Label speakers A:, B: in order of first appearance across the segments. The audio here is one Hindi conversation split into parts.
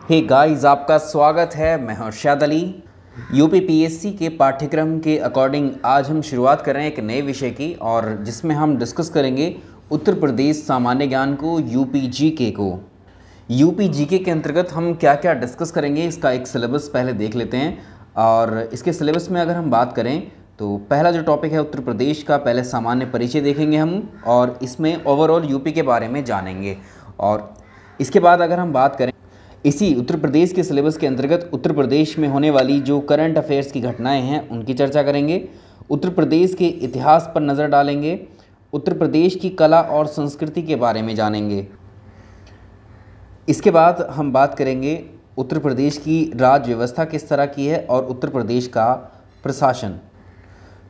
A: हे गाइस, आपका स्वागत है। मैं हूं अर्शद अली। यूपी पीएससी के पाठ्यक्रम के अकॉर्डिंग आज हम शुरुआत कर रहे हैं एक नए विषय की, और जिसमें हम डिस्कस करेंगे उत्तर प्रदेश सामान्य ज्ञान को, यूपी जीके को। यूपी जीके के अंतर्गत हम क्या क्या डिस्कस करेंगे, इसका एक सिलेबस पहले देख लेते हैं। और इसके सिलेबस में अगर हम बात करें तो पहला जो टॉपिक है उत्तर प्रदेश का, पहले सामान्य परिचय देखेंगे हम, और इसमें ओवरऑल यूपी के बारे में जानेंगे। और इसके बाद अगर हम बात करें इसी उत्तर प्रदेश के सिलेबस के अंतर्गत उत्तर प्रदेश में होने वाली जो करंट अफेयर्स की घटनाएं हैं उनकी चर्चा करेंगे। उत्तर प्रदेश के इतिहास पर नज़र डालेंगे। उत्तर प्रदेश की कला और संस्कृति के बारे में जानेंगे। इसके बाद हम बात करेंगे उत्तर प्रदेश की राज्य व्यवस्था किस तरह की है और उत्तर प्रदेश का प्रशासन,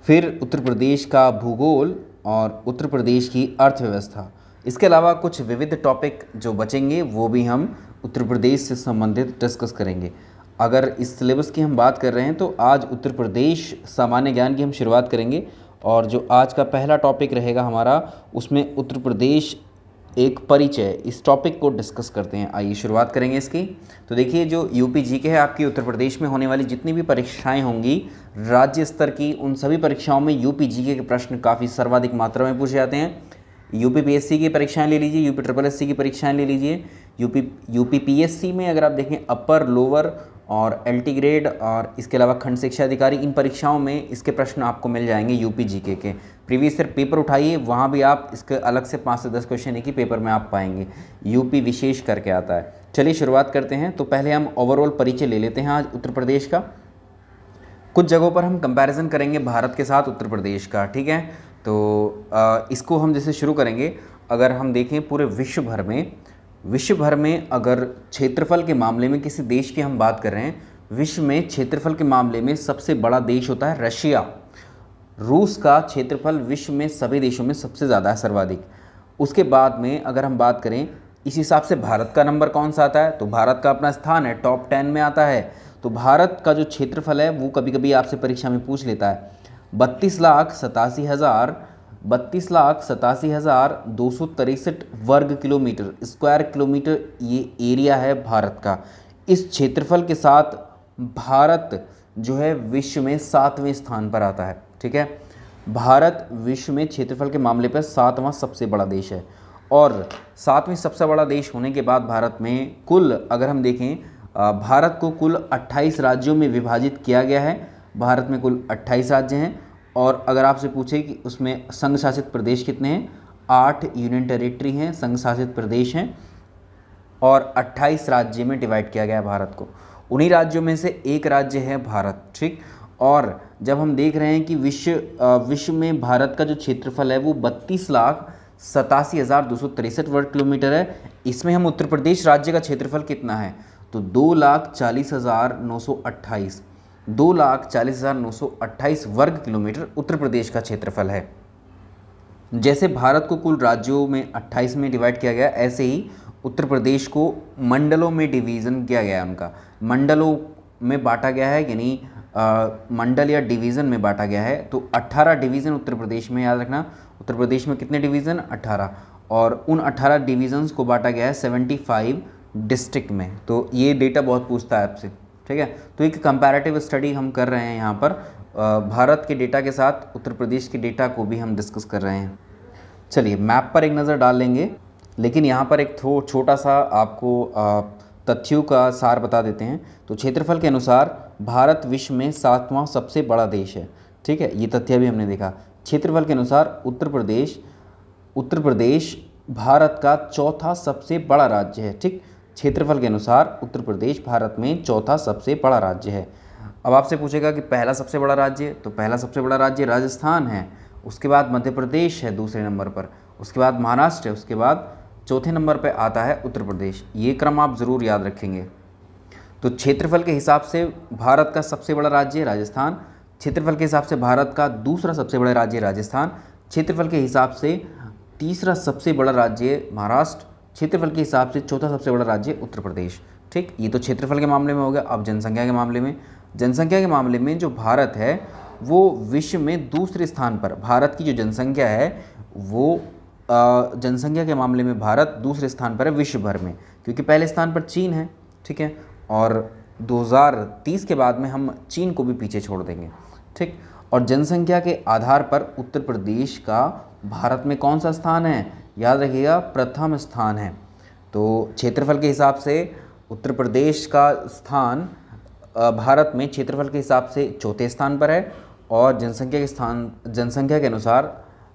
A: फिर उत्तर प्रदेश का भूगोल और उत्तर प्रदेश की अर्थव्यवस्था। इसके अलावा कुछ विविध टॉपिक जो बचेंगे वो भी हम उत्तर प्रदेश से संबंधित डिस्कस करेंगे। अगर इस सिलेबस की हम बात कर रहे हैं तो आज उत्तर प्रदेश सामान्य ज्ञान की हम शुरुआत करेंगे, और जो आज का पहला टॉपिक रहेगा हमारा उसमें उत्तर प्रदेश एक परिचय, इस टॉपिक को डिस्कस करते हैं। आइए शुरुआत करेंगे इसकी। तो देखिए, जो यूपी जीके है आपकी उत्तर प्रदेश में होने वाली जितनी भी परीक्षाएं होंगी राज्य स्तर की, उन सभी परीक्षाओं में यूपी जीके के प्रश्न काफ़ी सर्वाधिक मात्रा में पूछे जाते हैं। यूपी पीएससी की परीक्षाएं ले लीजिए, यूपी ट्रिपल एससी की परीक्षाएं ले लीजिए। यूपी पीएससी में अगर आप देखें अपर, लोअर और एलटी ग्रेड, और इसके अलावा खंड शिक्षा अधिकारी, इन परीक्षाओं में इसके प्रश्न आपको मिल जाएंगे यूपी जीके के। प्रीवियस ईयर पेपर उठाइए, वहाँ भी आप इसके अलग से 5 से 10 क्वेश्चन एक ही पेपर में आप पाएंगे। यूपी विशेष करके आता है। चलिए शुरुआत करते हैं। तो पहले हम ओवरऑल परिचय ले लेते हैं आज उत्तर प्रदेश का। कुछ जगहों पर हम कंपैरिजन करेंगे भारत के साथ उत्तर प्रदेश का, ठीक है। तो इसको हम जैसे शुरू करेंगे, अगर हम देखें पूरे विश्व भर में अगर क्षेत्रफल के मामले में किसी देश की हम बात कर रहे हैं, विश्व में क्षेत्रफल के मामले में सबसे बड़ा देश होता है रशिया। रूस का क्षेत्रफल विश्व में सभी देशों में सबसे ज़्यादा है, सर्वाधिक। उसके बाद में अगर हम बात करें इस हिसाब से भारत का नंबर कौन सा आता है, तो भारत का अपना स्थान है, टॉप 10 में आता है। तो भारत का जो क्षेत्रफल है वो कभी कभी आपसे परीक्षा में पूछ लेता है। 32,87,263 वर्ग किलोमीटर, स्क्वायर किलोमीटर ये एरिया है भारत का। इस क्षेत्रफल के साथ भारत जो है विश्व में 7वें स्थान पर आता है, ठीक है। भारत विश्व में क्षेत्रफल के मामले पर 7वां सबसे बड़ा देश है, और 7वें सबसे बड़ा देश होने के बाद भारत में कुल अगर हम देखें भारत को कुल 28 राज्यों में विभाजित किया गया है। भारत में कुल 28 राज्य हैं, और अगर आपसे पूछे कि उसमें संघ शासित प्रदेश कितने हैं, 8 यूनियन टेरिटरी हैं, संघ शासित प्रदेश हैं, और 28 राज्य में डिवाइड किया गया है भारत को। उन्हीं राज्यों में से एक राज्य है भारत, ठीक। और जब हम देख रहे हैं कि विश्व में भारत का जो क्षेत्रफल है वो 32,87,263 वर्ग किलोमीटर है। इसमें हम उत्तर प्रदेश राज्य का क्षेत्रफल कितना है, तो 2,40,928 2,40,928 वर्ग किलोमीटर उत्तर प्रदेश का क्षेत्रफल है। जैसे भारत को कुल राज्यों में 28 में डिवाइड किया गया, ऐसे ही उत्तर प्रदेश को मंडलों में डिवीज़न किया गया है। उनका मंडलों में बांटा गया है, यानी मंडल या डिवीज़न में बांटा गया है। तो 18 डिवीज़न उत्तर प्रदेश में, याद रखना उत्तर प्रदेश में कितने डिवीज़न, 18, और उन 18 डिवीज़न्स को बांटा गया है 75 डिस्ट्रिक्ट में। तो ये डेटा बहुत पूछता है आपसे, ठीक है। तो एक कंपैरेटिव स्टडी हम कर रहे हैं यहाँ पर, भारत के डेटा के साथ उत्तर प्रदेश के डेटा को भी हम डिस्कस कर रहे हैं। चलिए मैप पर एक नज़र डाल लेंगे, लेकिन यहाँ पर एक छोटा सा आपको तथ्यों का सार बता देते हैं। तो क्षेत्रफल के अनुसार भारत विश्व में 7वां सबसे बड़ा देश है, ठीक है। ये तथ्य भी हमने देखा। क्षेत्रफल के अनुसार उत्तर प्रदेश भारत का चौथा सबसे बड़ा राज्य है, ठीक। क्षेत्रफल के अनुसार उत्तर प्रदेश भारत में चौथा सबसे बड़ा राज्य है। अब आपसे पूछेगा कि पहला सबसे बड़ा राज्य, तो पहला सबसे बड़ा राज्य राजस्थान है, उसके बाद मध्य प्रदेश है दूसरे नंबर पर, उसके बाद महाराष्ट्र है, उसके बाद चौथे नंबर पर आता है उत्तर प्रदेश। ये क्रम आप ज़रूर याद रखेंगे। तो क्षेत्रफल के हिसाब से भारत का सबसे बड़ा राज्य राजस्थान, क्षेत्रफल के हिसाब से भारत का दूसरा सबसे बड़ा राज्य राजस्थान, क्षेत्रफल के हिसाब से तीसरा सबसे बड़ा राज्य महाराष्ट्र, क्षेत्रफल के हिसाब से चौथा सबसे बड़ा राज्य उत्तर प्रदेश, ठीक। ये तो क्षेत्रफल के मामले में हो गया। अब जनसंख्या के मामले में जो भारत है वो विश्व में दूसरे स्थान पर, भारत की जो जनसंख्या है वो जनसंख्या के मामले में भारत दूसरे स्थान पर है विश्व भर में, क्योंकि पहले स्थान पर चीन है, ठीक है, और 2030 के बाद में हम चीन को भी पीछे छोड़ देंगे, ठीक। और जनसंख्या के आधार पर उत्तर प्रदेश का भारत में कौन सा स्थान है, याद रखिएगा प्रथम स्थान है। तो क्षेत्रफल के हिसाब से उत्तर प्रदेश का स्थान भारत में क्षेत्रफल के हिसाब से चौथे स्थान पर है और जनसंख्या के अनुसार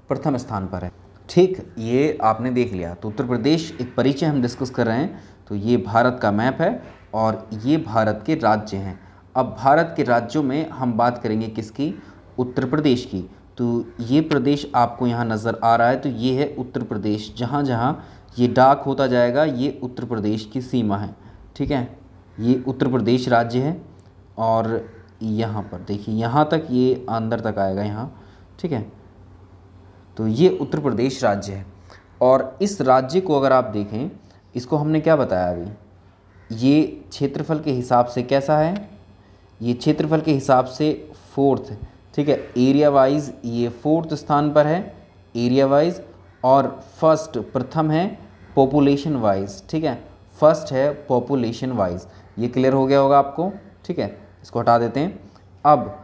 A: प्रथम स्थान पर है, ठीक। ये आपने देख लिया। तो उत्तर प्रदेश एक परिचय हम डिस्कस कर रहे हैं। तो ये भारत का मैप है और ये भारत के राज्य हैं। अब भारत के राज्यों में हम बात करेंगे किसकी, उत्तर प्रदेश की। तो ये प्रदेश आपको यहाँ नज़र आ रहा है, तो ये है उत्तर प्रदेश। जहाँ जहाँ ये डार्क होता जाएगा ये उत्तर प्रदेश की सीमा है, ठीक है। ये उत्तर प्रदेश राज्य है और यहाँ पर देखिए यहाँ तक ये अंदर तक आएगा यहाँ, ठीक है। तो ये उत्तर प्रदेश राज्य है और इस राज्य को अगर आप देखें, इसको हमने क्या बताया अभी, ये क्षेत्रफल के हिसाब से कैसा है, ये क्षेत्रफल के हिसाब से फोर्थ, ठीक है। एरिया वाइज ये फोर्थ स्थान पर है एरिया वाइज, और फर्स्ट प्रथम है पॉपुलेशन वाइज, ठीक है। फर्स्ट है पॉपुलेशन वाइज। ये क्लियर हो गया होगा आपको, ठीक है। इसको हटा देते हैं। अब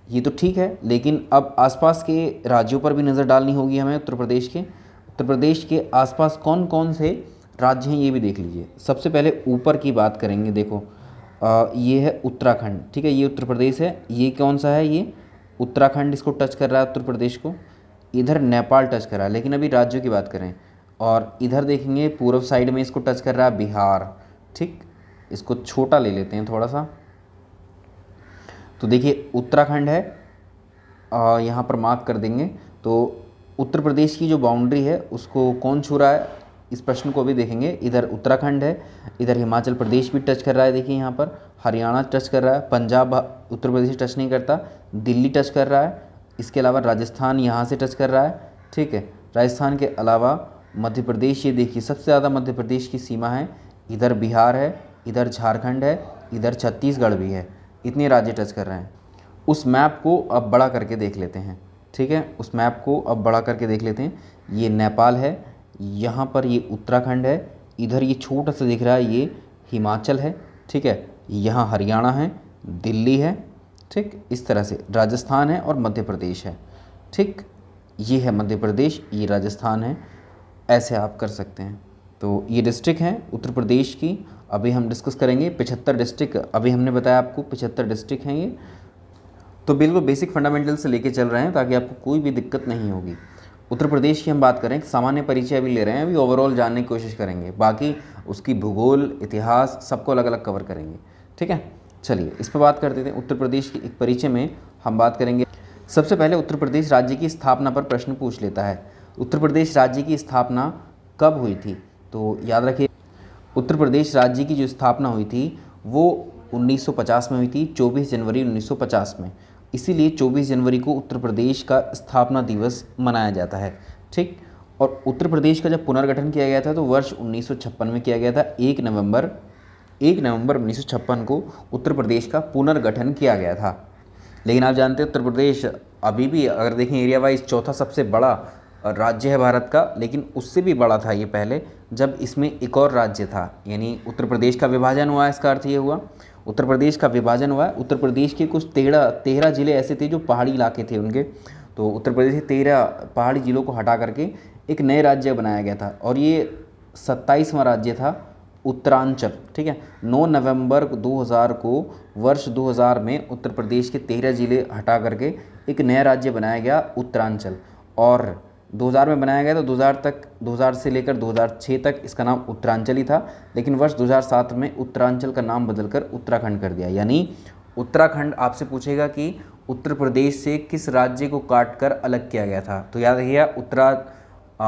A: ये तो ठीक है, लेकिन अब आसपास के राज्यों पर भी नज़र डालनी होगी हमें उत्तर प्रदेश के। उत्तर प्रदेश के आसपास कौन कौन से राज्य हैं ये भी देख लीजिए। सबसे पहले ऊपर की बात करेंगे, देखो ये है उत्तराखंड, ठीक है। ये उत्तर प्रदेश है। ये कौन सा है, ये उत्तराखंड इसको टच कर रहा है उत्तर प्रदेश को। इधर नेपाल टच कर रहा है, लेकिन अभी राज्यों की बात करें। और इधर देखेंगे पूर्व साइड में इसको टच कर रहा है बिहार, ठीक। इसको छोटा ले लेते हैं थोड़ा सा। तो देखिए उत्तराखंड है, यहाँ पर मार्क कर देंगे। तो उत्तर प्रदेश की जो बाउंड्री है उसको कौन छू रहा है, इस प्रश्न को भी देखेंगे। इधर उत्तराखंड है, इधर हिमाचल प्रदेश भी टच कर रहा है, देखिए यहाँ पर हरियाणा टच कर रहा है, पंजाब उत्तर प्रदेश टच नहीं करता, दिल्ली टच कर रहा है, इसके अलावा राजस्थान यहाँ से टच कर रहा है, ठीक है। राजस्थान के अलावा मध्य प्रदेश, ये देखिए सबसे ज़्यादा मध्य प्रदेश की सीमा है। इधर बिहार है, इधर झारखंड है, इधर छत्तीसगढ़ भी है। इतने राज्य टच कर रहे हैं। उस मैप को अब बड़ा करके देख लेते हैं, ठीक है। उस मैप को अब बड़ा करके देख लेते हैं। ये नेपाल है, यहाँ पर ये उत्तराखंड है, इधर ये छोटा सा दिख रहा है ये हिमाचल है, ठीक है। यहाँ हरियाणा है, दिल्ली है, ठीक। इस तरह से राजस्थान है और मध्य प्रदेश है, ठीक। ये है मध्य प्रदेश, ये राजस्थान है, ऐसे आप कर सकते हैं। तो ये डिस्ट्रिक्ट हैं उत्तर प्रदेश की। अभी हम डिस्कस करेंगे 75 डिस्ट्रिक्ट, अभी हमने बताया आपको 75 डिस्ट्रिक्ट हैं ये। तो बिल्कुल बेसिक फंडामेंटल से लेके चल रहे हैं ताकि आपको कोई भी दिक्कत नहीं होगी। उत्तर प्रदेश की हम बात करें, सामान्य परिचय अभी ले रहे हैं, अभी ओवरऑल जानने की कोशिश करेंगे, बाकी उसकी भूगोल इतिहास सबको अलग अलग कवर करेंगे, ठीक है। चलिए इस पर बात करते थे। उत्तर प्रदेश की एक परिचय में हम बात करेंगे। सबसे पहले उत्तर प्रदेश राज्य की स्थापना पर प्रश्न पूछ लेता है। उत्तर प्रदेश राज्य की स्थापना कब हुई थी, तो याद रखिए उत्तर प्रदेश राज्य की जो स्थापना हुई थी वो 1950 में हुई थी, 24 जनवरी 1950 में। इसीलिए 24 जनवरी को उत्तर प्रदेश का स्थापना दिवस मनाया जाता है, ठीक। और उत्तर प्रदेश का जब पुनर्गठन किया गया था तो वर्ष 1956 में किया गया था। 1 नवंबर 1956 को उत्तर प्रदेश का पुनर्गठन किया गया था। लेकिन आप जानते हैं उत्तर प्रदेश अभी भी अगर देखें एरिया वाइज चौथा सबसे बड़ा राज्य है भारत का, लेकिन उससे भी बड़ा था ये पहले, जब इसमें एक और राज्य था। यानी उत्तर प्रदेश का विभाजन हुआ, इसका अर्थ ये हुआ उत्तर प्रदेश का विभाजन हुआ है। उत्तर प्रदेश के कुछ 13 ज़िले ऐसे थे जो पहाड़ी इलाके थे उनके, तो उत्तर प्रदेश के 13 पहाड़ी ज़िलों को हटा करके एक नए राज्य बनाया गया था और ये 27वां राज्य था उत्तरांचल, ठीक है। 9 नवंबर 2000 को वर्ष 2000 में उत्तर प्रदेश के 13 ज़िले हटा करके एक नया राज्य बनाया गया उत्तरांचल, और 2000 में बनाया गया था। 2000 से लेकर 2006 तक इसका नाम उत्तरांचल ही था, लेकिन वर्ष 2007 में उत्तरांचल का नाम बदलकर उत्तराखंड कर दिया। यानी उत्तराखंड आपसे पूछेगा कि उत्तर प्रदेश से किस राज्य को काटकर अलग किया गया था, तो याद रखिएगा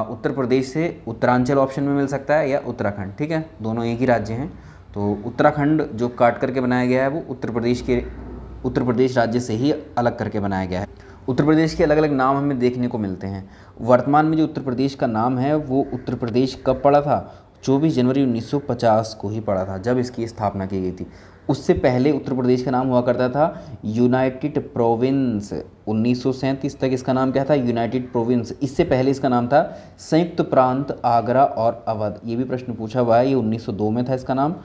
A: उत्तर प्रदेश से उत्तरांचल ऑप्शन में मिल सकता है या उत्तराखंड, ठीक है। दोनों एक ही राज्य हैं। तो उत्तराखंड जो काट करके बनाया गया है वो उत्तर प्रदेश राज्य से ही अलग करके बनाया गया है। उत्तर प्रदेश के अलग अलग नाम हमें देखने को मिलते हैं। वर्तमान में जो उत्तर प्रदेश का नाम है वो उत्तर प्रदेश कब पड़ा था, 24 जनवरी 1950 को ही पड़ा था, जब इसकी स्थापना की गई थी। उससे पहले उत्तर प्रदेश का नाम हुआ करता था यूनाइटेड प्रोविंस। 1937 तक इसका नाम क्या था, यूनाइटेड प्रोविंस। इससे पहले इसका नाम था संयुक्त प्रांत आगरा और अवध। ये भी प्रश्न पूछा हुआ है, ये 1902 में था इसका नाम।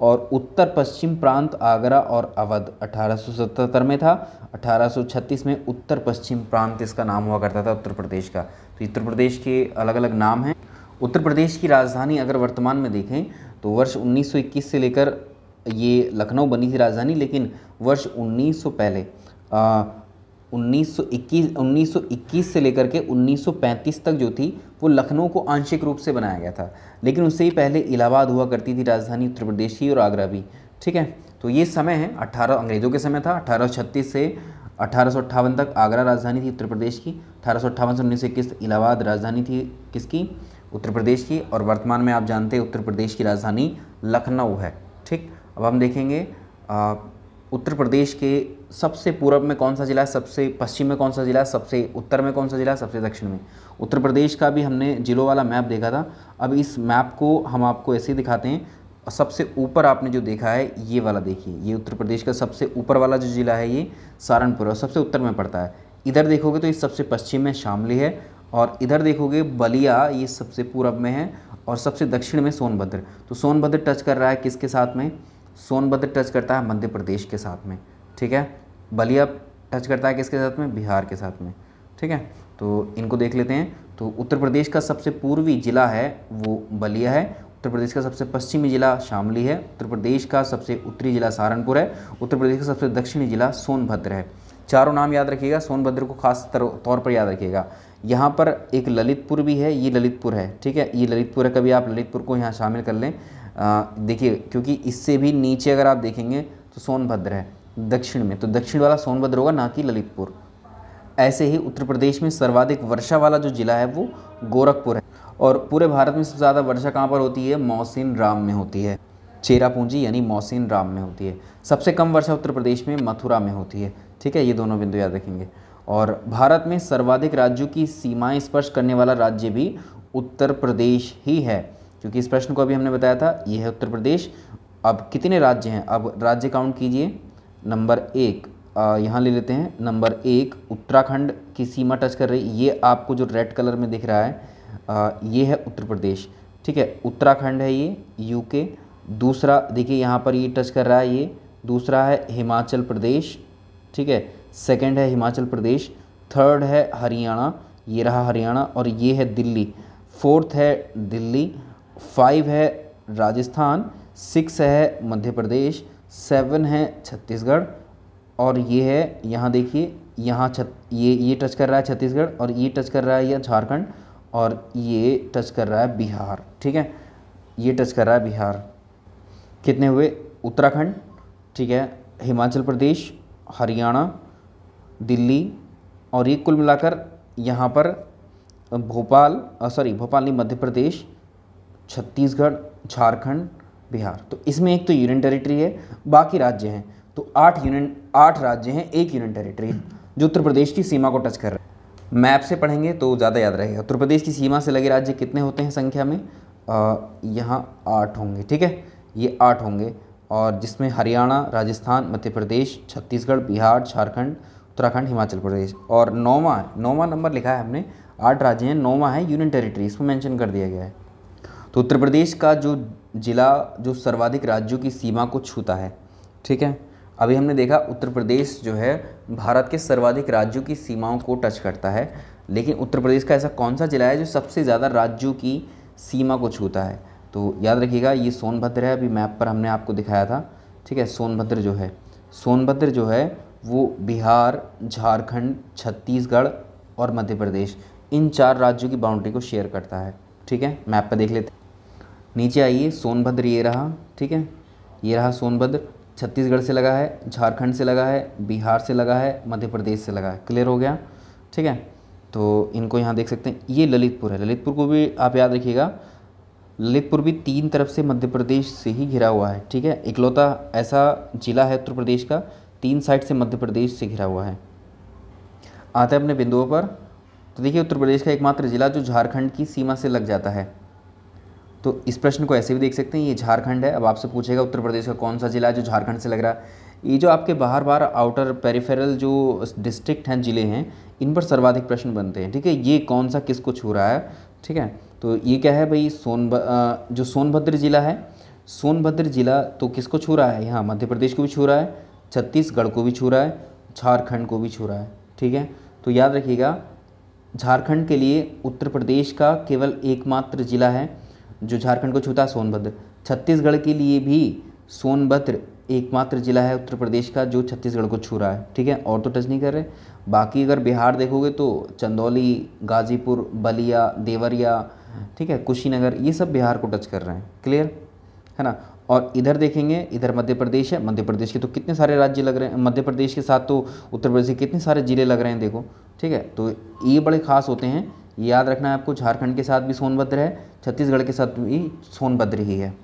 A: और उत्तर पश्चिम प्रांत आगरा और अवध 1877 में था। 1836 में उत्तर पश्चिम प्रांत इसका नाम हुआ करता था उत्तर प्रदेश का। तो उत्तर प्रदेश के अलग अलग नाम हैं। उत्तर प्रदेश की राजधानी अगर वर्तमान में देखें तो वर्ष 1921 से लेकर ये लखनऊ बनी थी राजधानी, लेकिन वर्ष 1921 से लेकर के 1935 तक जो थी वो लखनऊ को आंशिक रूप से बनाया गया था, लेकिन उससे ही पहले इलाहाबाद हुआ करती थी राजधानी उत्तर प्रदेश की, और आगरा भी। ठीक है, तो ये समय है 18 अंग्रेज़ों के समय था। 1836 से 1858 तक आगरा राजधानी थी उत्तर प्रदेश की। 1858 से 1921 तक इलाहाबाद राजधानी थी किसकी? उत्तर प्रदेश की। और वर्तमान में आप जानते हैं उत्तर प्रदेश की राजधानी लखनऊ है। ठीक, अब हम देखेंगे उत्तर प्रदेश के सबसे पूर्व में कौन सा जिला है, सबसे पश्चिम में कौन सा जिला है, सबसे उत्तर में कौन सा जिला है, सबसे दक्षिण में। उत्तर प्रदेश का भी हमने जिलों वाला मैप देखा था। अब इस मैप को हम आपको ऐसे ही दिखाते हैं। सबसे ऊपर आपने जो देखा है ये वाला देखिए, ये उत्तर प्रदेश का सबसे ऊपर वाला जो जिला है ये सहारनपुर है, सबसे उत्तर में पड़ता है। इधर देखोगे तो ये सबसे पश्चिम में शामली है, और इधर देखोगे बलिया ये सबसे पूर्व में है, और सबसे दक्षिण में सोनभद्र। तो सोनभद्र टच कर रहा है किसके साथ में? सोनभद्र टच करता है मध्य प्रदेश के साथ में। ठीक है, बलिया टच करता है किसके साथ में? बिहार के साथ में। ठीक है, तो इनको देख लेते हैं। तो उत्तर प्रदेश का सबसे पूर्वी जिला है वो बलिया है। उत्तर प्रदेश का सबसे पश्चिमी जिला शामली है। उत्तर प्रदेश का सबसे उत्तरी जिला सहारनपुर है। उत्तर प्रदेश का सबसे दक्षिणी जिला सोनभद्र है। चारों नाम याद रखिएगा, सोनभद्र को खास तौर पर याद रखिएगा। यहाँ पर एक ललितपुर भी है, ये ललितपुर है। ठीक है, ये ललितपुर है, कभी आप ललितपुर को यहाँ शामिल कर लें। देखिए, क्योंकि इससे भी नीचे अगर आप देखेंगे तो सोनभद्र है दक्षिण में, तो दक्षिण वाला सोनभद्र होगा, ना कि ललितपुर। ऐसे ही उत्तर प्रदेश में सर्वाधिक वर्षा वाला जो जिला है वो गोरखपुर है। और पूरे भारत में सबसे ज़्यादा वर्षा कहाँ पर होती है? मौसिन राम में होती है। चेरापूंजी यानी मौसिन राम में होती है। सबसे कम वर्षा उत्तर प्रदेश में मथुरा में होती है। ठीक है, ये दोनों बिंदु याद रखेंगे। और भारत में सर्वाधिक राज्यों की सीमाएं स्पर्श करने वाला राज्य भी उत्तर प्रदेश ही है, क्योंकि इस प्रश्न को अभी हमने बताया था, ये है उत्तर प्रदेश। अब कितने राज्य हैं? अब राज्य काउंट कीजिए। नंबर 1 यहाँ ले लेते हैं। नंबर 1 उत्तराखंड की सीमा टच कर रही, ये आपको जो रेड कलर में दिख रहा है ये है उत्तर प्रदेश। ठीक है, उत्तराखंड है ये, यूके। दूसरा देखिए यहाँ पर ये टच कर रहा है, ये दूसरा है हिमाचल प्रदेश। ठीक है, सेकंड है हिमाचल प्रदेश। थर्ड है हरियाणा, ये रहा हरियाणा, और ये है दिल्ली। फोर्थ है दिल्ली। 5 है राजस्थान। 6 है मध्य प्रदेश। 7 है छत्तीसगढ़, और ये है यहाँ देखिए, यहाँ ये टच कर रहा है छत्तीसगढ़, और ये टच कर रहा है ये झारखंड, और ये टच कर रहा है बिहार। ठीक है, ये टच कर रहा है बिहार। कितने हुए? उत्तराखंड, ठीक है, हिमाचल प्रदेश, हरियाणा, दिल्ली, और ये कुल मिलाकर यहाँ पर भोपाल नहीं, मध्य प्रदेश, छत्तीसगढ़, झारखंड, बिहार। तो इसमें एक तो यूनियन टेरिटरी है, बाकी राज्य हैं। तो 8 राज्य हैं, एक यूनियन टेरिटरी जो उत्तर प्रदेश की सीमा को टच कर रहे हैं। मैप से पढ़ेंगे तो ज़्यादा याद रहेगा। उत्तर प्रदेश की सीमा से लगे राज्य कितने होते हैं संख्या में? यहाँ 8 होंगे। ठीक है, ये 8 होंगे, और जिसमें हरियाणा, राजस्थान, मध्य प्रदेश, छत्तीसगढ़, बिहार, झारखंड, उत्तराखंड, हिमाचल प्रदेश। और 9वां नंबर लिखा है हमने, 8 राज्य हैं, 9वां है यूनियन टेरिटरी, इसको मेंशन कर दिया गया है। तो उत्तर प्रदेश का जो जिला जो सर्वाधिक राज्यों की सीमा को छूता है। ठीक है, अभी हमने देखा उत्तर प्रदेश जो है भारत के सर्वाधिक राज्यों की सीमाओं को टच करता है, लेकिन उत्तर प्रदेश का ऐसा कौन सा जिला है जो सबसे ज़्यादा राज्यों की सीमा को छूता है? तो याद रखिएगा, ये सोनभद्र है, अभी मैप पर हमने आपको दिखाया था। ठीक है, सोनभद्र जो है वो बिहार, झारखंड, छत्तीसगढ़ और मध्य प्रदेश, इन 4 राज्यों की बाउंड्री को शेयर करता है। ठीक है, मैप पर देख लेते हैं। नीचे आइए, सोनभद्र ये रहा। ठीक है, ये रहा सोनभद्र। छत्तीसगढ़ से लगा है, झारखंड से लगा है, बिहार से लगा है, मध्य प्रदेश से लगा है। क्लियर हो गया? ठीक है, तो इनको यहाँ देख सकते हैं। ये ललितपुर है, ललितपुर को भी आप याद रखिएगा, ललितपुर भी 3 तरफ से मध्य प्रदेश से ही घिरा हुआ है। ठीक है, इकलौता ऐसा जिला है उत्तर प्रदेश का 3 साइड से मध्य प्रदेश से घिरा हुआ है। आते हैं अपने बिंदुओं पर। तो देखिए, उत्तर प्रदेश का एकमात्र जिला जो झारखंड की सीमा से लग जाता है, तो इस प्रश्न को ऐसे भी देख सकते हैं, ये झारखंड है। अब आपसे पूछेगा उत्तर प्रदेश का कौन सा जिला है जो झारखंड से लग रहा है? ये जो आपके बाहर आउटर पेरिफेरल जो डिस्ट्रिक्ट हैं, ज़िले हैं, इन पर सर्वाधिक प्रश्न बनते हैं। ठीक है, ये कौन सा किसको छू रहा है? ठीक है, तो ये क्या है भाई? जो सोनभद्र जिला है, सोनभद्र जिला तो किसको छू रहा है, यहाँ मध्य प्रदेश को भी छू रहा है, छत्तीसगढ़ को भी छू रहा है, झारखंड को भी छू रहा है। ठीक है, तो याद रखिएगा झारखंड के लिए उत्तर प्रदेश का केवल एकमात्र जिला है जो झारखंड को छूता है, सोनभद्र। छत्तीसगढ़ के लिए भी सोनभद्र एकमात्र जिला है उत्तर प्रदेश का जो छत्तीसगढ़ को छू रहा है। ठीक है, और तो टच नहीं कर रहे। बाकी अगर बिहार देखोगे तो चंदौली, गाजीपुर, बलिया, देवरिया, ठीक है, कुशीनगर, ये सब बिहार को टच कर रहे हैं। क्लियर है ना। और इधर देखेंगे, इधर मध्य प्रदेश है। मध्य प्रदेश के तो कितने सारे राज्य लग रहे हैं, मध्य प्रदेश के साथ तो उत्तर प्रदेश के कितने सारे ज़िले लग रहे हैं, देखो। ठीक है, तो ये बड़े खास होते हैं, याद रखना है आपको। झारखंड के साथ भी सोनभद्र है, छत्तीसगढ़ के साथ भी सोनभद्र ही है।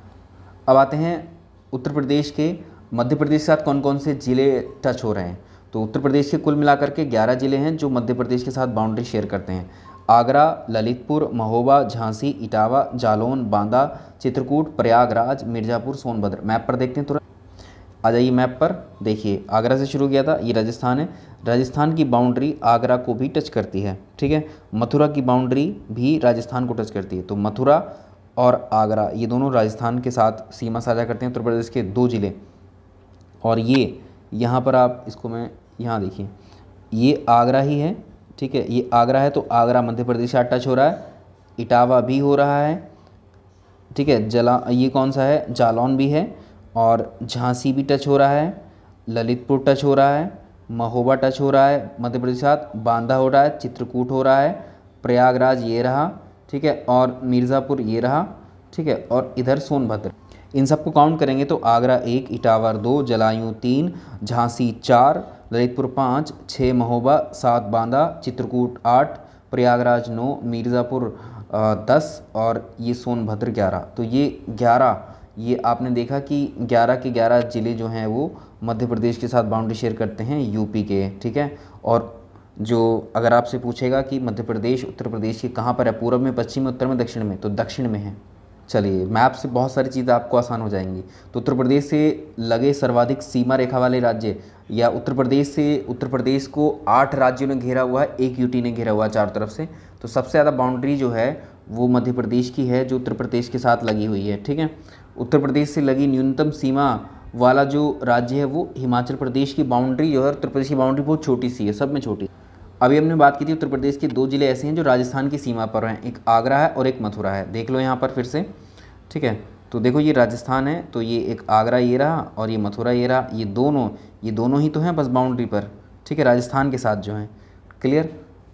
A: अब आते हैं उत्तर प्रदेश के, मध्य प्रदेश के साथ कौन कौन से ज़िले टच हो रहे हैं। तो उत्तर प्रदेश के कुल मिलाकर के 11 ज़िले हैं जो मध्य प्रदेश के साथ बाउंड्री शेयर करते हैं। आगरा, ललितपुर, महोबा, झांसी, इटावा, जालौन, बांदा, चित्रकूट, प्रयागराज, मिर्ज़ापुर, सोनभद्र। मैप पर देखते हैं तुरंत, आ जाइए मैप पर। देखिए आगरा से शुरू किया था, ये राजस्थान है। राजस्थान की बाउंड्री आगरा को भी टच करती है। ठीक है, मथुरा की बाउंड्री भी राजस्थान को टच करती है। तो मथुरा और आगरा ये दोनों राजस्थान के साथ सीमा साझा करते हैं, उत्तर प्रदेश के 2 ज़िले। और ये यहाँ पर आप इसको मैं यहाँ देखिए, ये आगरा ही है। ठीक है, ये आगरा है, तो आगरा मध्य प्रदेश से टच हो रहा है। इटावा भी हो रहा है। ठीक है, ये कौन सा है, जालौन भी है। और झांसी भी टच हो रहा है, ललितपुर टच हो रहा है, महोबा टच हो रहा है मध्य प्रदेश के साथ, बांदा हो रहा है, चित्रकूट हो रहा है, प्रयागराज ये रहा। ठीक है, और मिर्ज़ापुर ये रहा। ठीक है, और इधर सोनभद्र। इन सबको काउंट करेंगे तो आगरा 1, इटावा 2, जलायू 3, झांसी 4, ललितपुर 5, 6 महोबा, 7 बांदा, चित्रकूट 8, प्रयागराज 9, मिर्ज़ापुर 10 और ये सोनभद्र 11। तो ये 11, ये आपने देखा कि 11 के 11 ज़िले जो हैं वो मध्य प्रदेश के साथ बाउंड्री शेयर करते हैं यूपी के। ठीक है, और जो अगर आपसे पूछेगा कि मध्य प्रदेश उत्तर प्रदेश के कहाँ पर है, पूर्व में, पश्चिम में, उत्तर में, दक्षिण में, तो दक्षिण में है। चलिए, मैप से बहुत सारी चीज़ें आपको आसान हो जाएंगी। तो उत्तर प्रदेश से लगे सर्वाधिक सीमा रेखा वाले राज्य, या उत्तर प्रदेश को 8 राज्यों ने घेरा हुआ है, 1 यूटी ने घेरा हुआ है चारों तरफ से। तो सबसे ज़्यादा बाउंड्री जो है वो मध्य प्रदेश की है, जो उत्तर प्रदेश के साथ लगी हुई है। ठीक है, उत्तर प्रदेश से लगी न्यूनतम सीमा वाला जो राज्य है वो हिमाचल प्रदेश की बाउंड्री जो है, उत्तर प्रदेश की बाउंड्री बहुत छोटी सी है, सब में छोटी। अभी हमने बात की थी उत्तर प्रदेश के 2 ज़िले ऐसे हैं जो राजस्थान की सीमा पर हैं, एक आगरा है और एक मथुरा है। देख लो यहाँ पर फिर से। ठीक है, तो देखो ये राजस्थान है, तो ये एक आगरा ये रहा और ये मथुरा ये रहा। ये दोनों ही तो हैं बस बाउंड्री पर। ठीक है, राजस्थान के साथ जो हैं। क्लियर।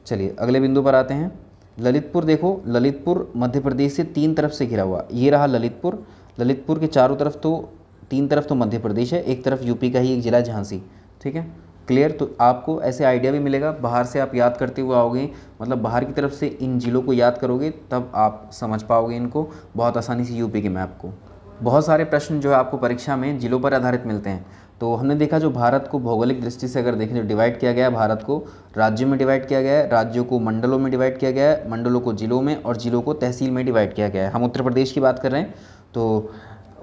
A: चलिए अगले बिंदु पर आते हैं। ललितपुर देखो, ललितपुर मध्य प्रदेश से 3 तरफ से घिरा हुआ, ये रहा ललितपुर। ललितपुर के चारों तरफ तो 3 तरफ तो मध्य प्रदेश है, एक तरफ यूपी का ही एक ज़िला झांसी। ठीक है, क्लियर। तो आपको ऐसे आइडिया भी मिलेगा, बाहर से आप याद करते हुए आओगे, मतलब बाहर की तरफ से इन ज़िलों को याद करोगे तब आप समझ पाओगे इनको बहुत आसानी से, यूपी के मैप को। बहुत सारे प्रश्न जो है आपको परीक्षा में ज़िलों पर आधारित मिलते हैं। तो हमने देखा जो भारत को भौगोलिक दृष्टि से अगर देखें तो डिवाइड किया गया है, भारत को राज्यों में डिवाइड किया गया है, राज्यों को मंडलों में डिवाइड किया गया है, मंडलों को ज़िलों में और ज़िलों को तहसील में डिवाइड किया गया है। हम उत्तर प्रदेश की बात कर रहे हैं, तो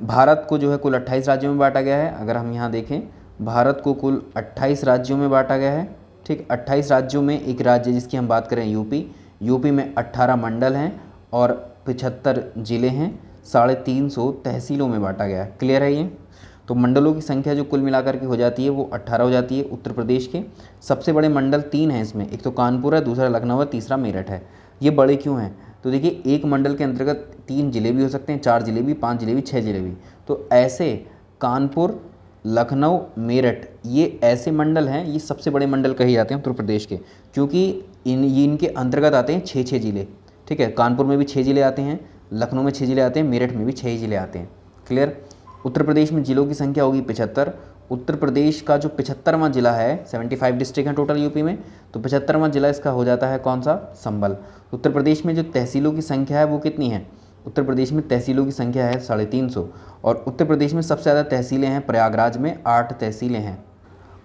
A: भारत को जो है कुल 28 राज्यों में बांटा गया है। अगर हम यहाँ देखें, भारत को कुल 28 राज्यों में बांटा गया है। ठीक, 28 राज्यों में एक राज्य जिसकी हम बात करें यूपी में 18 मंडल हैं और 75 ज़िले हैं, 350 तहसीलों में बांटा गया है। क्लियर है ये। तो मंडलों की संख्या जो कुल मिलाकर के हो जाती है वो 18 हो जाती है। उत्तर प्रदेश के सबसे बड़े मंडल 3 हैं इसमें, एक तो कानपुर है, दूसरा लखनऊ है, तीसरा मेरठ है। ये बड़े क्यों हैं? तो देखिए, एक मंडल के अंतर्गत 3 ज़िले भी हो सकते हैं, 4 ज़िले भी, 5 ज़िले भी, 6 ज़िले भी। तो ऐसे कानपुर, लखनऊ, मेरठ ये ऐसे मंडल हैं, ये सबसे बड़े मंडल कहे जाते हैं उत्तर प्रदेश के, क्योंकि इनके अंतर्गत आते हैं 6 ज़िले। ठीक है, कानपुर में भी 6 ज़िले आते हैं, लखनऊ में 6 ज़िले आते हैं, मेरठ में भी 6 ज़िले आते हैं। क्लियर। उत्तर प्रदेश में ज़िलों की संख्या होगी 75। उत्तर प्रदेश का जो 75वां ज़िला है, 75 डिस्ट्रिक्ट हैं टोटल यूपी में, तो 75वां ज़िला इसका हो जाता है कौन सा? संभल। उत्तर प्रदेश में जो तहसीलों की संख्या है वो कितनी है? उत्तर प्रदेश में तहसीलों की संख्या है 350 और उत्तर प्रदेश में सबसे ज़्यादा तहसीलें हैं, प्रयागराज में 8 तहसीलें हैं।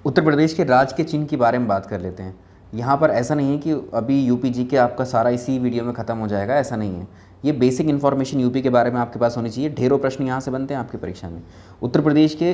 A: उत्तर प्रदेश के राज्य के चिन्ह के बारे में बात कर लेते हैं। यहाँ पर ऐसा नहीं है कि अभी यूपी जी के आपका सारा इसी वीडियो में ख़त्म हो जाएगा, ऐसा नहीं है। ये बेसिक इन्फॉर्मेशन यूपी के बारे में आपके पास होनी चाहिए। ढेरों प्रश्न यहाँ से बनते हैं आपकी परीक्षा में। उत्तर प्रदेश के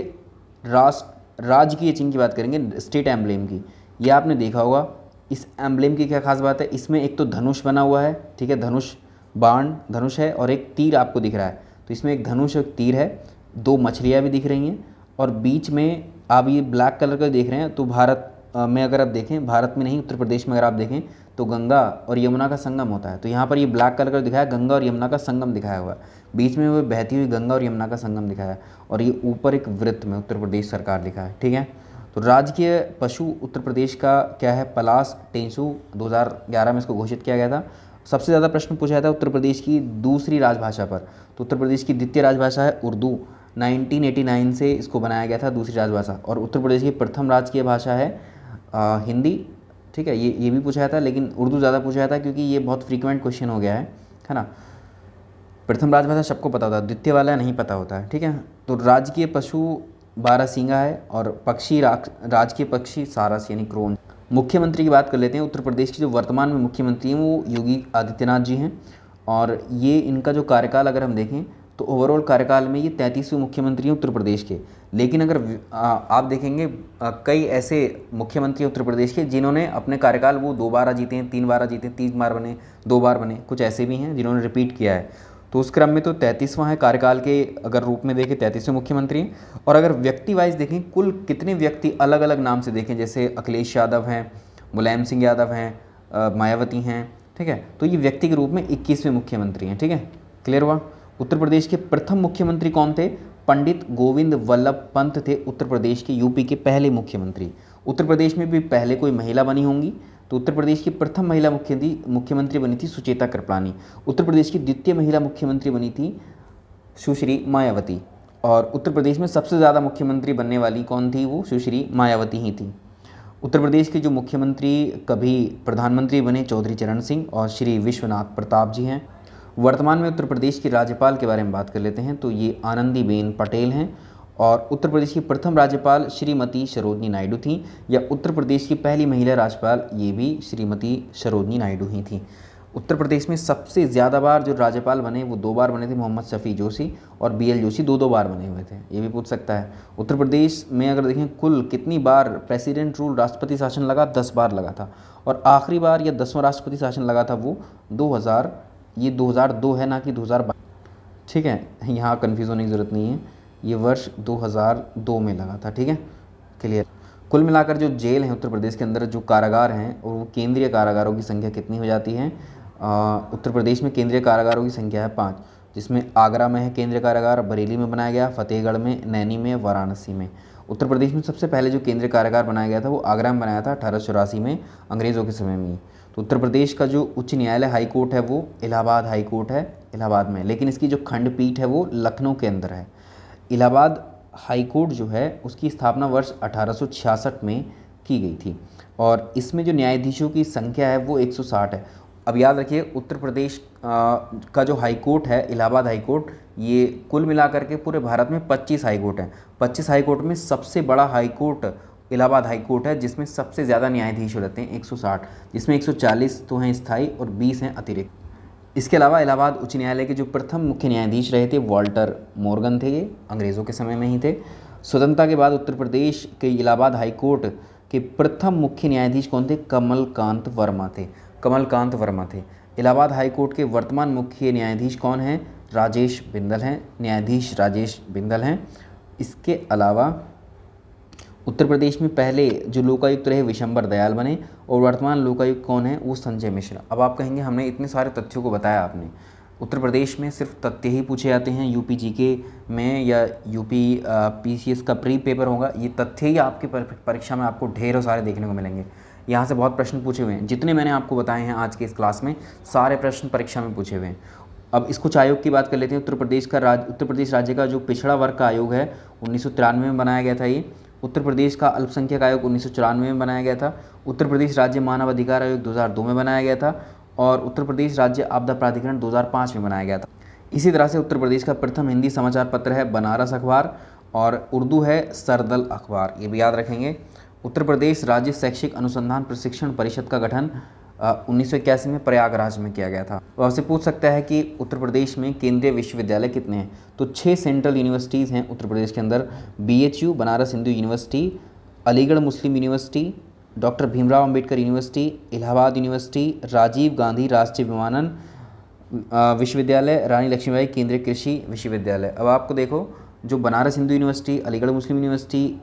A: राजकीय चिन्ह की बात करेंगे, स्टेट एम्ब्लेम की। ये आपने देखा होगा। इस एम्ब्लेम की क्या खास बात है? इसमें एक तो धनुष बना हुआ है, ठीक है, धनुष बाण धनुष है और एक तीर आपको दिख रहा है। तो इसमें एक धनुष और तीर है। दो मछलियाँ भी दिख रही हैं, और बीच में आप ये ब्लैक कलर का देख रहे हैं, तो भारत में अगर आप देखें, भारत में नहीं उत्तर प्रदेश में अगर आप देखें तो गंगा और यमुना का संगम होता है। तो यहाँ पर ये ब्लैक कलर का दिखाया, गंगा और यमुना का संगम दिखाया हुआ है, बीच में वो बहती हुई गंगा और यमुना का संगम दिखाया है, और ये ऊपर एक वृत्त में उत्तर प्रदेश सरकार लिखा है। ठीक है, तो राजकीय पशु उत्तर प्रदेश का क्या है? पलाश टेंसु। 2011 में इसको घोषित किया गया था। सबसे ज़्यादा प्रश्न पूछा था उत्तर प्रदेश की दूसरी राजभाषा पर, तो उत्तर प्रदेश की द्वितीय राजभाषा है उर्दू। 1989 से इसको बनाया गया था दूसरी राजभाषा। और उत्तर प्रदेश की प्रथम राजकीय भाषा है हिंदी। ठीक है, ये भी पूछा था, लेकिन उर्दू ज़्यादा पूछा था क्योंकि ये बहुत फ्रीक्वेंट क्वेश्चन हो गया है ना। प्रथम राजभाषा सबको पता होता है, द्वितीय वाला नहीं पता होता है। ठीक है, तो राजकीय पशु बारहसिंगा है, और पक्षी राजकीय पक्षी सारस यानी क्रोन। मुख्यमंत्री की बात कर लेते हैं। उत्तर प्रदेश के जो वर्तमान में मुख्यमंत्री हैं वो योगी आदित्यनाथ जी हैं, और ये इनका जो कार्यकाल अगर हम देखें तो ओवरऑल कार्यकाल में ये 33वें मुख्यमंत्री हैं उत्तर प्रदेश के। लेकिन अगर आप देखेंगे कई ऐसे मुख्यमंत्री उत्तर प्रदेश के जिन्होंने अपने कार्यकाल वो 2 बार जीते हैं, 3 बार जीते हैं, 3 बार बने, 2 बार बने, कुछ ऐसे भी हैं जिन्होंने रिपीट किया है। तो उस क्रम में तो 33वां है कार्यकाल के अगर रूप में देखें, 33वें मुख्यमंत्री हैं। और अगर व्यक्ति वाइज देखें, कुल कितने व्यक्ति अलग अलग नाम से देखें, जैसे अखिलेश यादव हैं, मुलायम सिंह यादव हैं, मायावती हैं। ठीक है, तो ये व्यक्ति के रूप में 21वें मुख्यमंत्री हैं। ठीक है, क्लियर हुआ। उत्तर प्रदेश के प्रथम मुख्यमंत्री कौन थे? पंडित गोविंद वल्लभ पंत थे उत्तर प्रदेश के, यूपी के पहले मुख्यमंत्री। उत्तर प्रदेश में भी पहले कोई महिला बनी होंगी, तो उत्तर प्रदेश की प्रथम महिला मुख्यमंत्री बनी थी सुचेता कृपलानी। उत्तर प्रदेश की द्वितीय महिला मुख्यमंत्री बनी थी सुश्री मायावती। और उत्तर प्रदेश में सबसे ज़्यादा मुख्यमंत्री बनने वाली कौन थी? वो सुश्री मायावती ही थी। उत्तर प्रदेश के जो मुख्यमंत्री कभी प्रधानमंत्री बने चौधरी चरण सिंह और श्री विश्वनाथ प्रताप जी हैं। वर्तमान में उत्तर प्रदेश की राज्यपाल के बारे में बात कर लेते हैं, तो ये आनंदीबेन पटेल हैं। और उत्तर प्रदेश की प्रथम राज्यपाल श्रीमती सरोजनी नायडू थी, या उत्तर प्रदेश की पहली महिला राज्यपाल ये भी श्रीमती सरोजनी नायडू ही थी। उत्तर प्रदेश में सबसे ज़्यादा बार जो राज्यपाल बने वो 2 बार बने थे, मोहम्मद शफी जोशी और BL जोशी 2-2 बार बने हुए थे, ये भी पूछ सकता है। उत्तर प्रदेश में अगर देखें कुल कितनी बार प्रेसिडेंट रूल राष्ट्रपति शासन लगा, 10 बार लगा था। और आखिरी बार या 10वां राष्ट्रपति शासन लगा था वो 2002 है, ना कि 2022। ठीक है, यहाँ कन्फ्यूज़ होने की ज़रूरत नहीं है, ये वर्ष 2002 में लगा था। ठीक है, क्लियर। कुल मिलाकर जो जेल हैं उत्तर प्रदेश के अंदर, जो कारागार हैं, और वो केंद्रीय कारागारों की संख्या कितनी हो जाती है? उत्तर प्रदेश में केंद्रीय कारागारों की संख्या है 5, जिसमें आगरा में है केंद्रीय कारागार, बरेली में बनाया गया, फतेहगढ़ में, नैनी में, वाराणसी में। उत्तर प्रदेश में सबसे पहले जो केंद्रीय कारागार बनाया गया था वो आगरा में बनाया था 1884 में, अंग्रेज़ों के समय में। तो उत्तर प्रदेश का जो उच्च न्यायालय हाई कोर्ट है वो इलाहाबाद हाई कोर्ट है, इलाहाबाद में, लेकिन इसकी जो खंडपीठ है वो लखनऊ के अंदर है। इलाहाबाद हाई कोर्ट जो है उसकी स्थापना वर्ष 1866 में की गई थी, और इसमें जो न्यायाधीशों की संख्या है वो 160 है। अब याद रखिए, उत्तर प्रदेश का जो हाई कोर्ट है इलाहाबाद हाई कोर्ट, ये कुल मिलाकर के पूरे भारत में 25 हाई कोर्ट हैं। 25 हाई कोर्ट में सबसे बड़ा high court Allahabad high court है, जिसमें सबसे ज़्यादा न्यायाधीश रहते हैं 160, जिसमें 140 तो हैं स्थायी और 20 हैं अतिरिक्त। इसके अलावा इलाहाबाद उच्च न्यायालय के जो प्रथम मुख्य न्यायाधीश रहे थे वाल्टर मोर्गन थे, ये अंग्रेज़ों के समय में ही थे। स्वतंत्रता के बाद उत्तर प्रदेश के इलाहाबाद हाई कोर्ट के प्रथम मुख्य न्यायाधीश कौन थे? कमलकांत वर्मा थे, कमलकांत वर्मा थे। इलाहाबाद हाई कोर्ट के वर्तमान मुख्य न्यायाधीश कौन हैं? राजेश बिंदल हैं, न्यायाधीश राजेश बिंदल हैं। इसके अलावा उत्तर प्रदेश में पहले जो लोकायुक्त रहे विशंबर दयाल बने, और वर्तमान लोकायुक्त कौन है? वो संजय मिश्रा। अब आप कहेंगे हमने इतने सारे तथ्यों को बताया, आपने उत्तर प्रदेश में सिर्फ तथ्य ही पूछे जाते हैं यूपी जीके में, या यूपी PCS का प्री पेपर होगा, ये तथ्य ही आपकी परीक्षा में आपको ढेरों सारे देखने को मिलेंगे। यहाँ से बहुत प्रश्न पूछे हुए हैं, जितने मैंने आपको बताए हैं आज के इस क्लास में, सारे प्रश्न परीक्षा में पूछे हुए हैं। अब इस कुछ आयोग की बात कर लेते हैं। उत्तर प्रदेश राज्य का जो पिछड़ा वर्ग का आयोग है 1993 में बनाया गया था ये। उत्तर प्रदेश का अल्पसंख्यक आयोग 1994 में बनाया गया था। उत्तर प्रदेश राज्य मानव अधिकार आयोग 2002 में बनाया गया था, और उत्तर प्रदेश राज्य आपदा प्राधिकरण 2005 में बनाया गया था। इसी तरह से उत्तर प्रदेश का प्रथम हिंदी समाचार पत्र है बनारस अखबार, और उर्दू है सरदल अखबार, ये भी याद रखेंगे। उत्तर प्रदेश राज्य शैक्षिक अनुसंधान प्रशिक्षण परिषद का गठन 1981 में प्रयागराज में किया गया था। तो आपसे पूछ सकता है कि उत्तर प्रदेश में केंद्रीय विश्वविद्यालय कितने हैं? तो 6 सेंट्रल यूनिवर्सिटीज़ हैं उत्तर प्रदेश के अंदर। BHU Banaras Hindu university, Aligarh Muslim university, doctor Bhimrao Ambedkar university, Allahabad university, Rajiv Gandhi Rashtriya Vimanan विश्वविद्यालय, रानी लक्ष्मीबाई केंद्रीय कृषि विश्वविद्यालय। अब आपको देखो जो बनारस हिंदू यूनिवर्सिटी, अलीगढ़ मुस्लिम यूनिवर्सिटी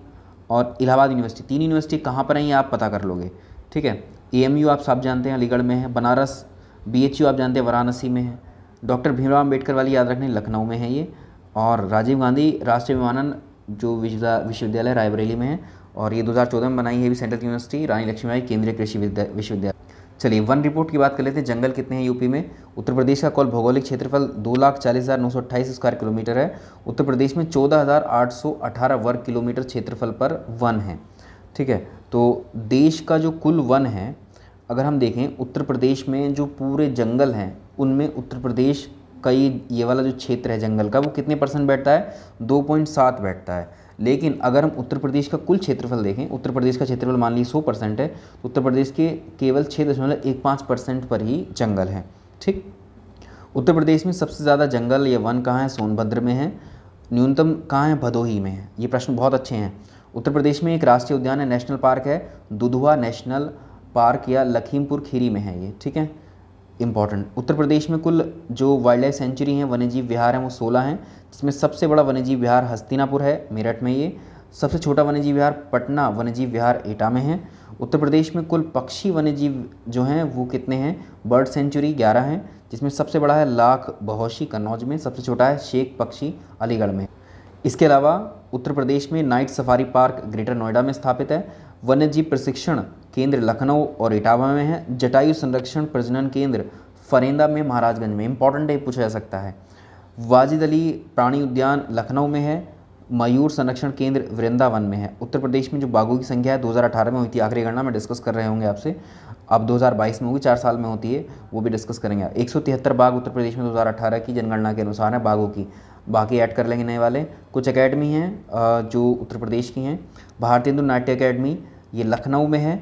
A: और इलाहाबाद यूनिवर्सिटी, 3 यूनिवर्सिटी कहाँ पर हैं ये आप पता कर लोगे। ठीक है, AMU आप सब जानते हैं अलीगढ़ में है, बनारस BHU आप जानते हैं वाराणसी में है, डॉक्टर भीमराव अम्बेडकर वाली याद रखने लखनऊ में है ये, और राजीव गांधी राष्ट्रीय विमानन जो विश्वविद्यालय रायबरेली में है, और ये 2014 में बनाई है भी सेंट्रल यूनिवर्सिटी रानी लक्ष्मीबाई केंद्रीय कृषि विश्वविद्यालय। चलिए वन रिपोर्ट की बात कर लेते हैं। जंगल कितने हैं यूपी में? उत्तर प्रदेश का कुल भौगोलिक क्षेत्रफल 2,40,928 स्क्वायर किलोमीटर है। उत्तर प्रदेश में 14,818 वर्ग किलोमीटर क्षेत्रफल पर वन है। ठीक है, तो देश का जो कुल वन है अगर हम देखें, उत्तर प्रदेश में जो पूरे जंगल हैं उनमें उत्तर प्रदेश का ये वाला जो क्षेत्र है जंगल का वो कितने % बैठता है? 2.7 बैठता है। लेकिन अगर हम उत्तर प्रदेश का कुल क्षेत्रफल देखें, उत्तर प्रदेश का क्षेत्रफल मान लीजिए 100% है, तो उत्तर प्रदेश के केवल 6.15% पर ही जंगल है। ठीक, उत्तर प्रदेश में सबसे ज़्यादा जंगल या वन कहाँ है? सोनभद्र में है। न्यूनतम कहाँ है? भदोही में है। ये प्रश्न बहुत अच्छे हैं। उत्तर प्रदेश में एक राष्ट्रीय उद्यान है, नेशनल पार्क है, दुधवा नेशनल पार्क या लखीमपुर खीरी में है ये। ठीक है, इंपॉर्टेंट। उत्तर प्रदेश में कुल जो वाइल्ड लाइफ सेंचुरी हैं, वन्यजीव विहार हैं, वो 16 हैं, जिसमें सबसे बड़ा वन्यजीव विहार हस्तिनापुर है, मेरठ में ये। सबसे छोटा वन्यजीव विहार पटना वन्यजीव विहार एटा में है। उत्तर प्रदेश में कुल पक्षी वन्यजीव जो हैं वो कितने हैं? बर्ड सेंचुरी 11 हैं, जिसमें सबसे बड़ा है लाख बहोशी कन्नौज में, सबसे छोटा है शेख पक्षी अलीगढ़ में। इसके अलावा उत्तर प्रदेश में night safari park greater Noida में स्थापित है। वन्यजीव प्रशिक्षण केंद्र लखनऊ और इटावा में है। जटायु संरक्षण प्रजनन केंद्र फरेंदा में महाराजगंज में, इंपॉर्टेंट है, पूछा जा सकता है। वाजिद अली प्राणी उद्यान लखनऊ में है। मयूर संरक्षण केंद्र वृंदावन में है। उत्तर प्रदेश में जो बाघों की संख्या है 2018 में हुई थी आखिरी गणना, में डिस्कस कर रहे होंगे आपसे, अब 2022 में होगी, 4 साल में होती है, वो भी डिस्कस करेंगे। 173 बाघ उत्तर प्रदेश में 2018 की जनगणना के अनुसार है बाघों की, बाकी ऐड कर लेंगे नए वाले। कुछ एकेडमी हैं जो उत्तर प्रदेश की हैं। भारतीय हिंदू नाट्य अकेडमी ये लखनऊ में है।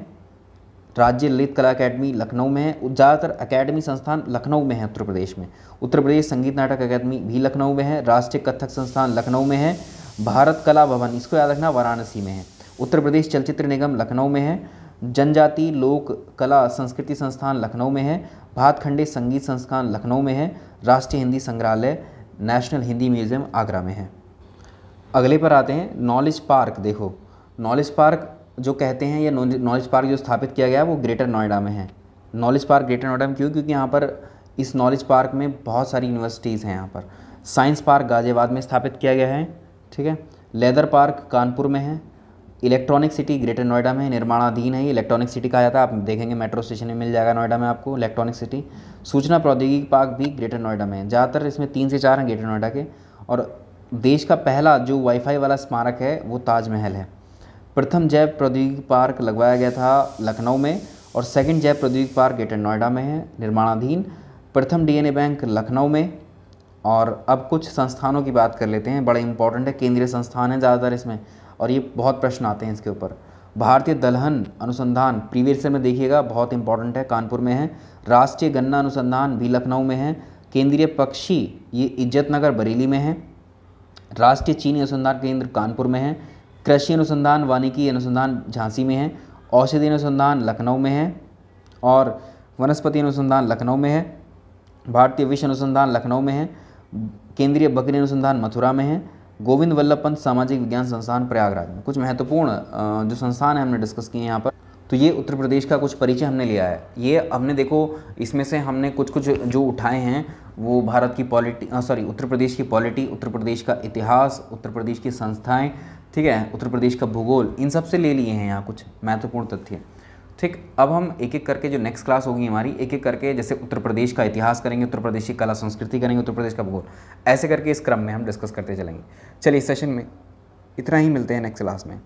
A: राज्य ललित कला अकेडमी लखनऊ में है। ज़्यादातर अकेडमी संस्थान लखनऊ में है उत्तर प्रदेश में। उत्तर प्रदेश संगीत नाटक अकादमी भी लखनऊ में है। राष्ट्रीय कथक संस्थान लखनऊ में है। भारत कला भवन, इसको याद रखना, वाराणसी में है। उत्तर प्रदेश चलचित्र निगम लखनऊ में है। जनजाति लोक कला संस्कृति संस्थान लखनऊ में है। भातखंडे संगीत संस्थान लखनऊ में है। राष्ट्रीय हिंदी संग्रहालय नेशनल हिंदी म्यूजियम आगरा में है। अगले पर आते हैं नॉलेज पार्क। देखो, नॉलेज पार्क जो कहते हैं, ये नॉलेज पार्क जो स्थापित किया गया है वो ग्रेटर नोएडा में है। नॉलेज पार्क ग्रेटर नोएडा में क्यों? क्योंकि यहाँ पर इस नॉलेज पार्क में बहुत सारी यूनिवर्सिटीज़ हैं। यहाँ पर साइंस पार्क गाज़ियाबाद में स्थापित किया गया है। ठीक है, लेदर पार्क कानपुर में है। इलेक्ट्रॉनिक सिटी ग्रेटर नोएडा में निर्माणाधीन है। ये इलेक्ट्रॉनिक सिटी कहा जाता है, आप देखेंगे मेट्रो स्टेशन में मिल जाएगा नोएडा में आपको इलेक्ट्रॉनिक सिटी। सूचना प्रौद्योगिकी पार्क भी ग्रेटर नोएडा में है। ज़्यादातर इसमें 3 से 4 हैं ग्रेटर नोएडा के। और देश का पहला जो वाईफाई वाला स्मारक है वो ताजमहल है। प्रथम जैव प्रौद्योगिकी पार्क लगवाया गया था लखनऊ में, और सेकंड जैव प्रौद्योगिकी पार्क ग्रेटर नोएडा में है, निर्माणाधीन। प्रथम DNA बैंक लखनऊ में। और अब कुछ संस्थानों की बात कर लेते हैं, बड़ा इंपॉर्टेंट है, केंद्रीय संस्थान है ज़्यादातर इसमें, और ये बहुत प्रश्न आते हैं इसके ऊपर। भारतीय दलहन अनुसंधान प्रीवियस ईयर में देखिएगा, बहुत इंपॉर्टेंट है, कानपुर में है। राष्ट्रीय गन्ना अनुसंधान भी लखनऊ में है। केंद्रीय पक्षी ये इज्जतनगर बरेली में है। राष्ट्रीय चीनी अनुसंधान केंद्र कानपुर में है। कृषि अनुसंधान वानिकी अनुसंधान झांसी में है। औषधि अनुसंधान लखनऊ में है। और वनस्पति अनुसंधान लखनऊ में है। भारतीय विश्व अनुसंधान लखनऊ में है। केंद्रीय बकरी अनुसंधान मथुरा में है। गोविंद वल्लभ पंत सामाजिक विज्ञान संस्थान प्रयागराज में। कुछ महत्वपूर्ण जो संस्थान है हमने डिस्कस किए यहाँ पर। तो ये उत्तर प्रदेश का कुछ परिचय हमने लिया है। ये हमने देखो, इसमें से हमने कुछ जो उठाए हैं वो भारत की उत्तर प्रदेश की पॉलिटी, उत्तर प्रदेश का इतिहास, उत्तर प्रदेश की संस्थाएं, ठीक है, उत्तर प्रदेश का भूगोल, इन सब से ले लिए हैं यहाँ कुछ महत्वपूर्ण तथ्य। ठीक, अब हम एक एक करके, जो नेक्स्ट क्लास होगी हमारी, एक एक करके जैसे उत्तर प्रदेश का इतिहास करेंगे, उत्तर प्रदेश की कला संस्कृति करेंगे, उत्तर प्रदेश का भूगोल, ऐसे करके इस क्रम में हम डिस्कस करते चलेंगे। चलिए इस सेशन में इतना ही, मिलते हैं नेक्स्ट क्लास में।